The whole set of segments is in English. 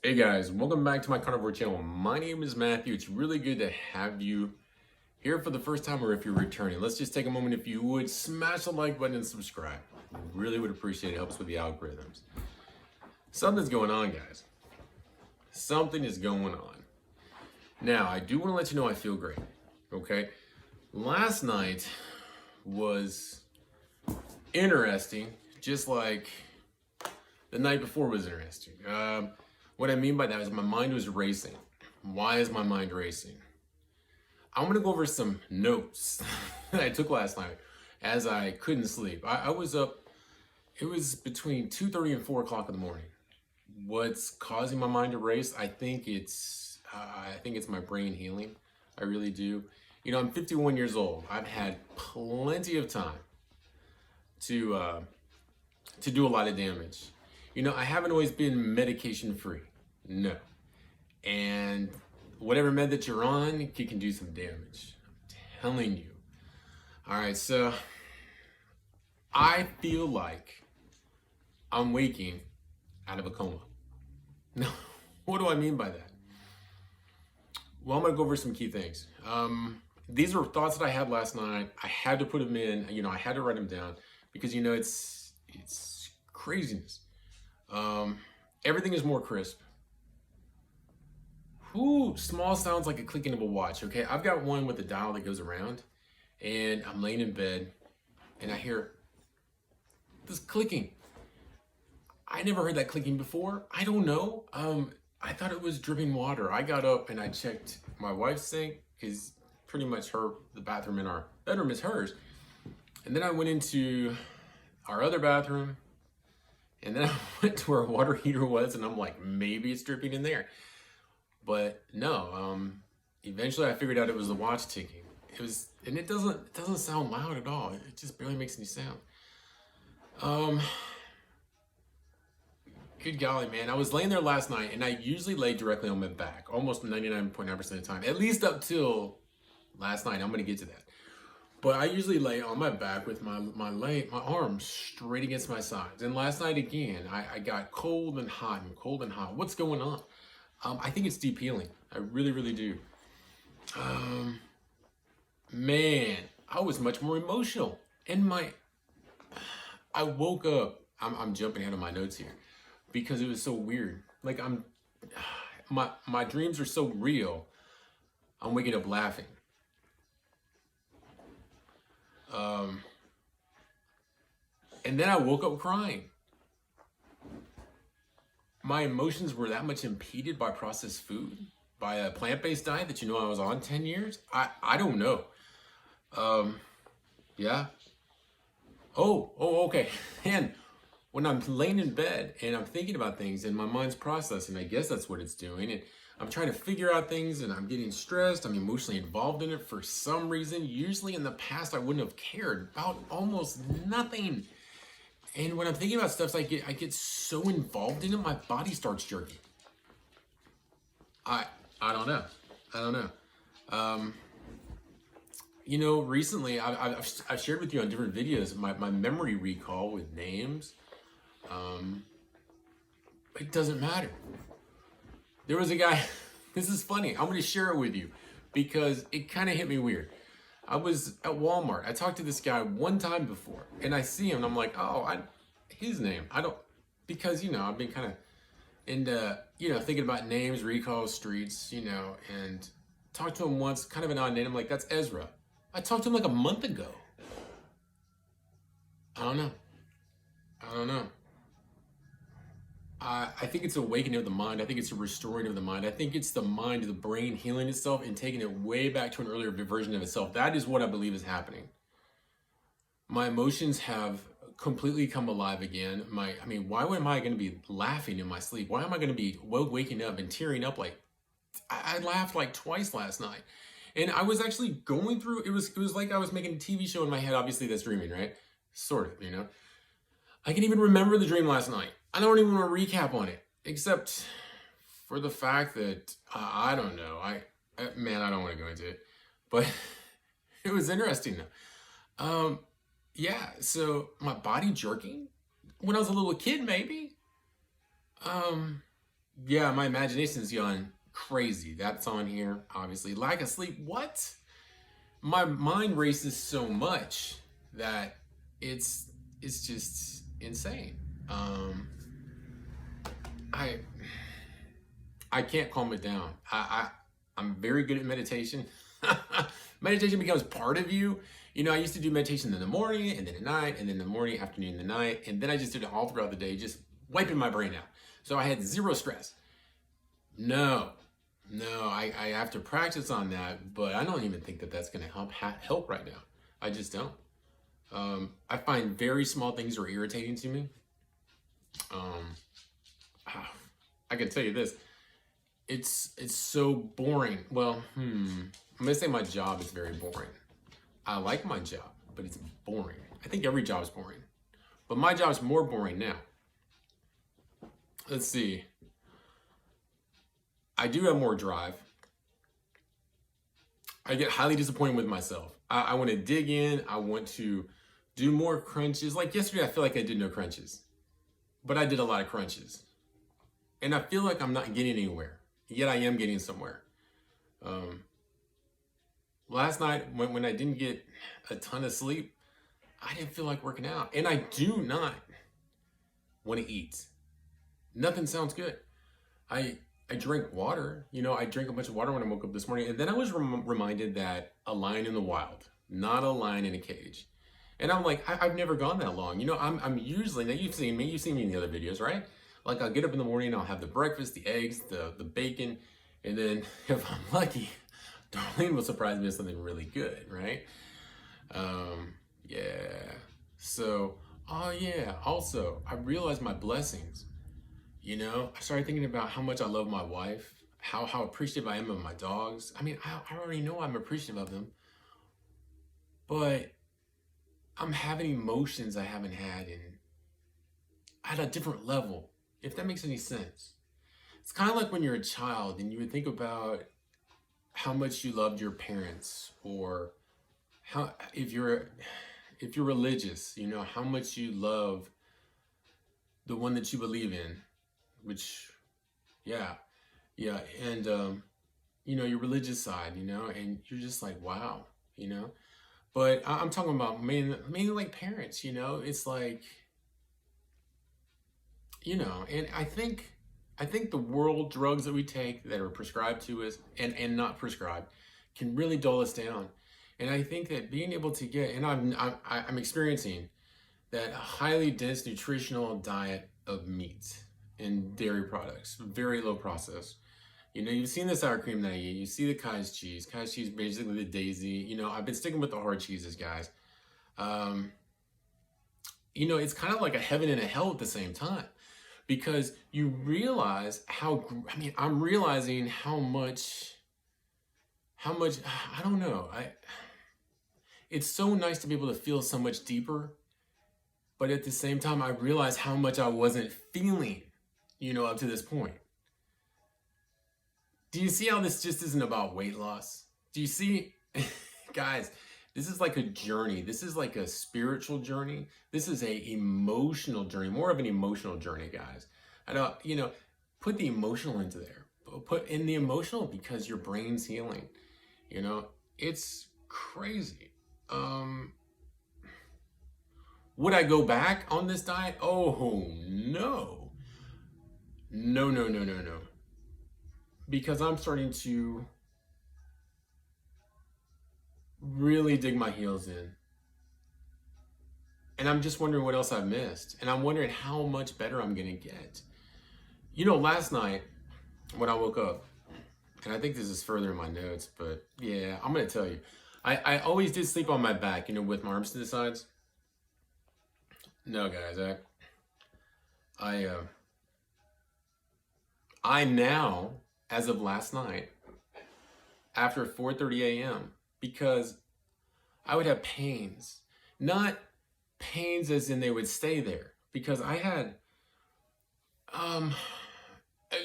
Hey guys, welcome back to my Carnivore channel. My name is Matthew. It's really good to have you here for the first time or if you're returning. Let's just take a moment, if you would, smash the like button and subscribe. I really would appreciate it. It helps with the algorithms. Something's going on, guys. Something is going on. Now, I do want to let you know I feel great, okay? Last night was interesting, just like the night before was interesting. What I mean by that is my mind was racing. Why is my mind racing? I'm gonna go over some notes that I took last night as I couldn't sleep. I was up, it was between 2:30 and 4 o'clock in the morning. What's causing my mind to race? I think it's my brain healing. I really do. You know, I'm 51 years old. I've had plenty of time to do a lot of damage. You know, I haven't always been medication free. No. And whatever med that you're on, it can do some damage. I'm telling you. All right, so I feel like I'm waking out of a coma. Now, what do I mean by that? Well, I'm gonna go over some key things. These are thoughts that I had last night. I had to put them in. You know, I had to write them down because you know it's craziness. Everything is more crisp. Whoo, small sounds like a clicking of a watch, okay? I've got one with a dial that goes around, and I'm laying in bed, and I hear this clicking. I never heard that clicking before. I don't know. I thought it was dripping water. I got up and I checked my wife's sink, because pretty much the bathroom in our bedroom is hers. And then I went into our other bathroom, and then I went to where a water heater was, and I'm like, maybe it's dripping in there. But no, eventually I figured out it was the watch ticking. And it doesn't sound loud at all. It just barely makes any sound. Good golly, man. I was laying there last night, and I usually lay directly on my back, almost 99.9% of the time, at least up till last night. I'm gonna get to that. But I usually lay on my back with my arms straight against my sides. And last night again, I got cold and hot and cold and hot. What's going on? I think it's deep healing. I really, really do. Man, I was much more emotional. And I woke up, I'm jumping ahead of my notes here because it was so weird. Like my dreams are so real. I'm waking up laughing. And then I woke up crying. My emotions were that much impeded by processed food, by a plant-based diet that you know I was on 10 years. I don't know. Yeah. Okay. And when I'm laying in bed and I'm thinking about things and my mind's processing, I guess that's what it's doing. And I'm trying to figure out things and I'm getting stressed. I'm emotionally involved in it for some reason. Usually in the past, I wouldn't have cared about almost nothing. And when I'm thinking about stuff, I get so involved in it, my body starts jerking. I don't know. I don't know. You know, recently I've shared with you on different videos my memory recall with names. It doesn't matter. There was a guy, this is funny, I'm gonna share it with you because it kind of hit me weird. I was at Walmart. I talked to this guy one time before, and I see him, and I'm like, oh, his name. Because, you know, I've been kind of into, you know, thinking about names, recalls, streets, you know, and talked to him once, kind of an odd name. I'm like, that's Ezra. I talked to him like a month ago. I don't know. I think it's awakening of the mind. I think it's a restoring of the mind. I think it's the mind, the brain healing itself and taking it way back to an earlier version of itself. That is what I believe is happening. My emotions have completely come alive again. Why am I going to be laughing in my sleep? Why am I going to be waking up and tearing up? Like, I laughed like twice last night. And I was actually going through, it was like I was making a TV show in my head. Obviously that's dreaming, right? Sort of, you know. I can even remember the dream last night. I don't even want to recap on it, except for the fact that, I don't know. Man, I don't want to go into it. But it was interesting though. Yeah, so my body jerking when I was a little kid, maybe. Yeah, my imagination's gone crazy. That's on here, obviously. Lack of sleep. What? My mind races so much that it's it's just insane. Um, I I can't calm it down. I'm very good at meditation. Meditation becomes part of you. You know, I used to do meditation in the morning and then at night and then the morning, afternoon, and the night. And then I just did it all throughout the day, just wiping my brain out. So I had zero stress. No, no, I have to practice on that, but I don't even think that that's going to help right now. I just don't. I find very small things are irritating to me. Um, I can tell you this. It's so boring. Well, I'm gonna say my job is very boring. I like my job, but it's boring. I think every job is boring, but my job's more boring now. Let's see. I do have more drive. I get highly disappointed with myself. I want to dig in. I want to do more crunches. Like yesterday, I feel like I did no crunches, but I did a lot of crunches. And I feel like I'm not getting anywhere. Yet I am getting somewhere. Um, Last night, when I didn't get a ton of sleep, I didn't feel like working out. And I do not want to eat. Nothing sounds good. I drink water. You know, I drank a bunch of water when I woke up this morning. And then I was reminded that a lion in the wild, not a lion in a cage. And I'm like, I've never gone that long. You know, I'm usually, now you've seen me in the other videos, right? Like I'll get up in the morning, I'll have the breakfast, the eggs, the bacon, and then if I'm lucky, Darlene will surprise me with something really good, right? Yeah. So, oh yeah. Also, I realized my blessings. You know, I started thinking about how much I love my wife, how appreciative I am of my dogs. I mean, I already know I'm appreciative of them, but I'm having emotions I haven't had in at a different level, if that makes any sense. It's kind of like when you're a child and you would think about how much you loved your parents, or how if you're religious, you know, how much you love the one that you believe in, which yeah, yeah, and you know, your religious side, you know, and you're just like, wow, you know. But I'm talking about mainly like parents, you know. It's like, you know, and I think the world drugs that we take that are prescribed to us and not prescribed can really dull us down. And I think that being able to get, and I'm experiencing that highly dense nutritional diet of meat and dairy products, very low processed. You know, you've seen the sour cream that I eat. You see the cottage cheese. Cottage cheese, basically the daisy. You know, I've been sticking with the hard cheeses, guys. Um, you know, it's kind of like a heaven and a hell at the same time, because you realize I mean, I'm realizing how much, I don't know. It's so nice to be able to feel so much deeper, but at the same time, I realize how much I wasn't feeling, you know, up to this point. Do you see how this just isn't about weight loss? Do you see, guys, this is like a journey. This is like a spiritual journey. This is a emotional journey, more of an emotional journey, guys. I don't, you know, put the emotional into there. Put in the emotional because your brain's healing. You know, it's crazy. Um, would I go back on this diet? Oh no. No, no, no, no, no. Because I'm starting to really dig my heels in. And I'm just wondering what else I've missed. And I'm wondering how much better I'm going to get. You know, last night when I woke up, and I think this is further in my notes, but yeah, I'm going to tell you. I always did sleep on my back, you know, with my arms to the sides. No, guys, I, I now, as of last night, after 4:30 a.m., because I would have pains, not pains as in they would stay there, because I had, um,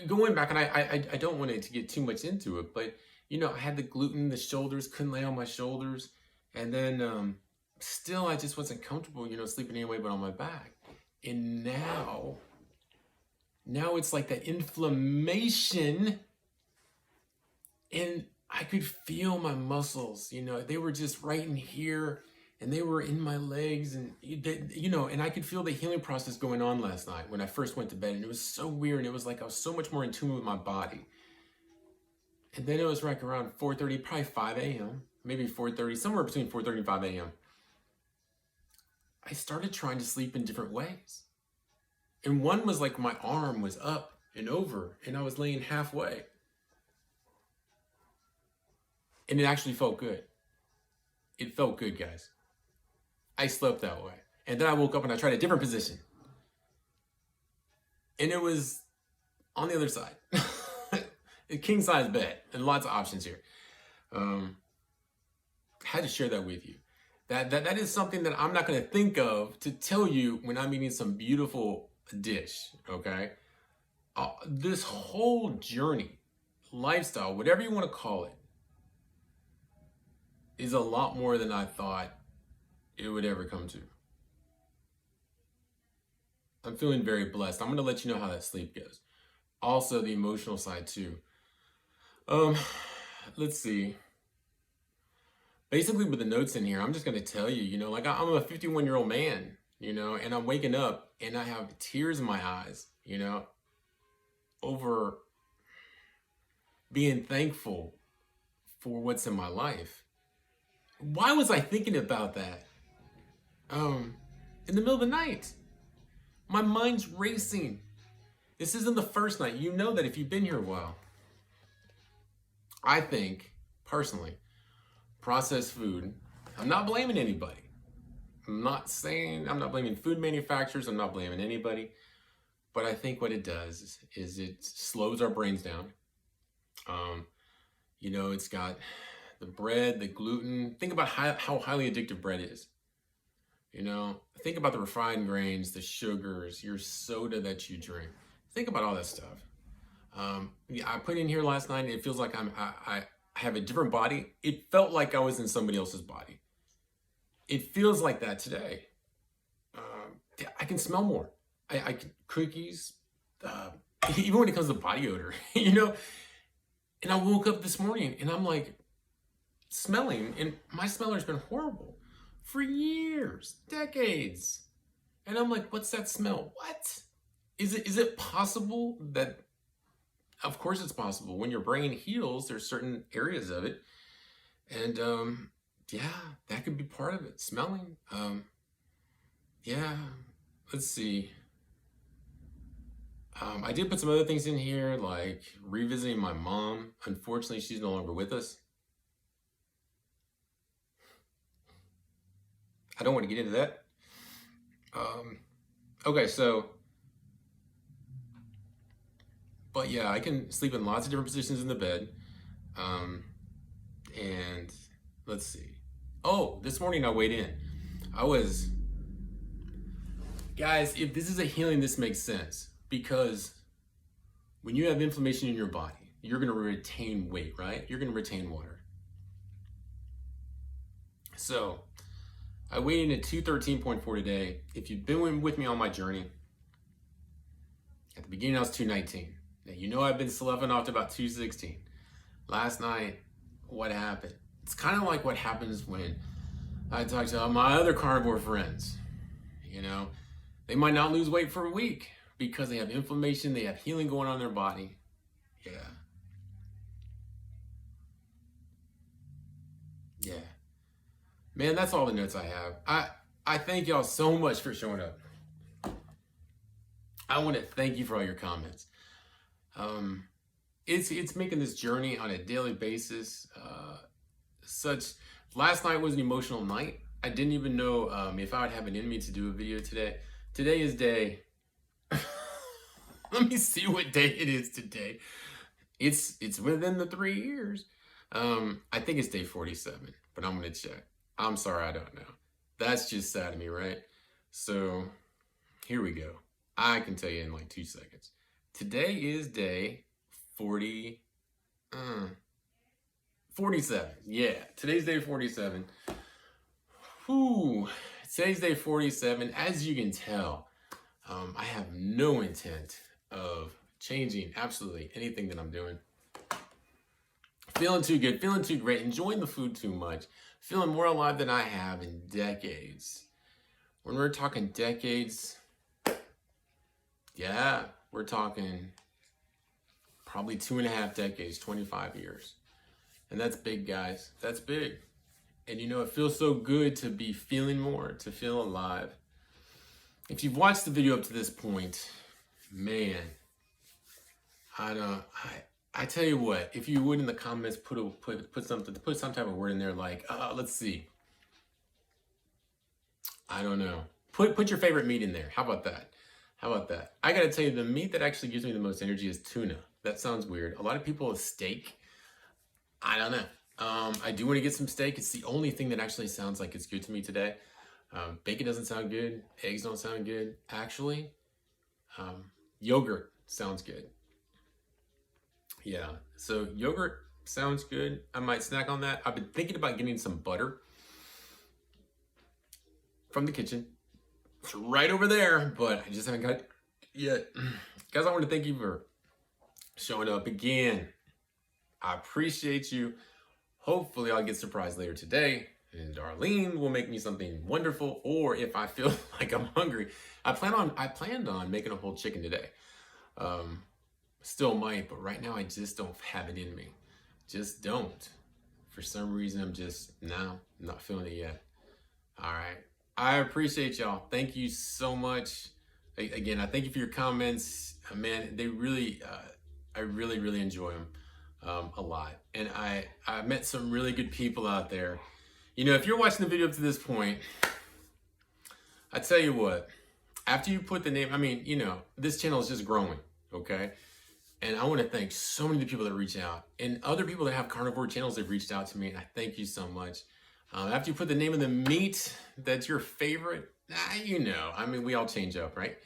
going back, and I don't want to get too much into it, but you know, I had the gluten, the shoulders, couldn't lay on my shoulders, and then still I just wasn't comfortable, you know, sleeping anyway but on my back. And Now it's like that inflammation, and I could feel my muscles, you know, they were just right in here and they were in my legs, and you know, and I could feel the healing process going on last night when I first went to bed, and it was so weird. It was like I was so much more in tune with my body. And then it was like around 4:30, probably 5 a.m., maybe 4:30, somewhere between 4:30 and 5 a.m. I started trying to sleep in different ways. And one was like my arm was up and over, and I was laying halfway. And it actually felt good. It felt good, guys. I slept that way. And then I woke up and I tried a different position. And it was on the other side. A king size bed, and lots of options here. I had to share that with you. That is something that I'm not going to think of to tell you when I'm eating some beautiful dish, okay? This whole journey, lifestyle, whatever you want to call it, is a lot more than I thought it would ever come to. I'm feeling very blessed. I'm going to let you know how that sleep goes. Also, the emotional side too. Let's see. Basically, with the notes in here, I'm just going to tell you, you know, like I'm a 51-year-old man, you know, and I'm waking up and I have tears in my eyes, you know, over being thankful for what's in my life. Why was I thinking about that? In the middle of the night. My mind's racing. This isn't the first night. You know that if you've been here a while. I think, personally, processed food, I'm not blaming anybody. I'm not blaming food manufacturers. I'm not blaming anybody. But I think what it does is it slows our brains down. You know, it's got the bread, the gluten. Think about how highly addictive bread is. You know, think about the refined grains, the sugars, your soda that you drink. Think about all that stuff. Yeah, I put in here last night, and it feels like I have a different body. It felt like I was in somebody else's body. It feels like that today. I can smell more. I can cookies, even when it comes to body odor, you know. And I woke up this morning and I'm like smelling, and my smeller's been horrible for years, decades. And I'm like, what's that smell? What? Is it possible that, of course it's possible. When your brain heals, there's certain areas of it. And yeah, that could be part of it. Smelling. Yeah, let's see. I did put some other things in here, like revisiting my mom. Unfortunately, she's no longer with us. I don't want to get into that. Okay, so, but yeah, I can sleep in lots of different positions in the bed. And let's see. Oh, this morning I weighed in. Guys, if this is a healing, this makes sense. Because when you have inflammation in your body, you're going to retain weight, right? You're going to retain water. So I weighed in at 213.4 today. If you've been with me on my journey, at the beginning I was 219. Now, you know I've been sloughing off to about 216. Last night, what happened? It's kind of like what happens when I talk to my other carnivore friends. You know, they might not lose weight for a week because they have inflammation, they have healing going on in their body. Yeah. Yeah. Man, that's all the notes I have. I thank y'all so much for showing up. I want to thank you for all your comments. It's making this journey on a daily basis. Last night was an emotional night. I didn't even know if I would have it in me to do a video today. Today is day. Let me see what day it is today. It's within the 3 years. I think it's day 47, but I'm gonna check. I'm sorry, I don't know. That's just sad to me, right? So here we go. I can tell you in like 2 seconds. Today is day 47. Yeah, today's day 47. Whew. Today's day 47. As you can tell, I have no intent of changing absolutely anything that I'm doing. Feeling too good, feeling too great, enjoying the food too much, feeling more alive than I have in decades. When we're talking decades, yeah, we're talking probably 2.5 decades, 25 years. And that's big, guys. That's big. And you know, it feels so good to be feeling more, to feel alive. If you've watched the video up to this point, man, I tell you what, if you would in the comments put some type of word in there like, let's see. I don't know. Put your favorite meat in there. How about that? How about that? I gotta tell you, the meat that actually gives me the most energy is tuna. That sounds weird. A lot of people with steak. I don't know. I do want to get some steak. It's the only thing that actually sounds like it's good to me today. Bacon doesn't sound good. Eggs don't sound good. Actually, yogurt sounds good. Yeah, so yogurt sounds good. I might snack on that. I've been thinking about getting some butter from the kitchen. It's right over there, but I just haven't got it yet. Guys, I want to thank you for showing up again. I appreciate you. Hopefully I'll get surprised later today and Darlene will make me something wonderful, or if I feel like I'm hungry, I planned on making a whole chicken today. Still might, but right now I just don't have it in me. Just don't. For some reason, I'm just, not feeling it yet. All right. I appreciate y'all. Thank you so much. Again, I thank you for your comments. Man, they really, I really enjoy them a lot. And I met some really good people out there. You know, if you're watching the video up to this point, I tell you what, after you put the name, I mean, you know, this channel is just growing, okay? And I want to thank so many of the people that reach out and other people that have carnivore channels that have reached out to me. And I thank you so much. After you put the name of the meat that's your favorite, you know, I mean, we all change up, right?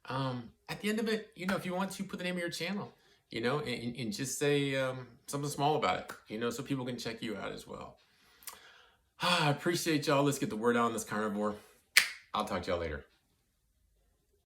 At the end of it, you know, if you want to, put the name of your channel, you know, and just say something small about it, you know, so people can check you out as well. I appreciate y'all. Let's get the word out on this carnivore. I'll talk to y'all later.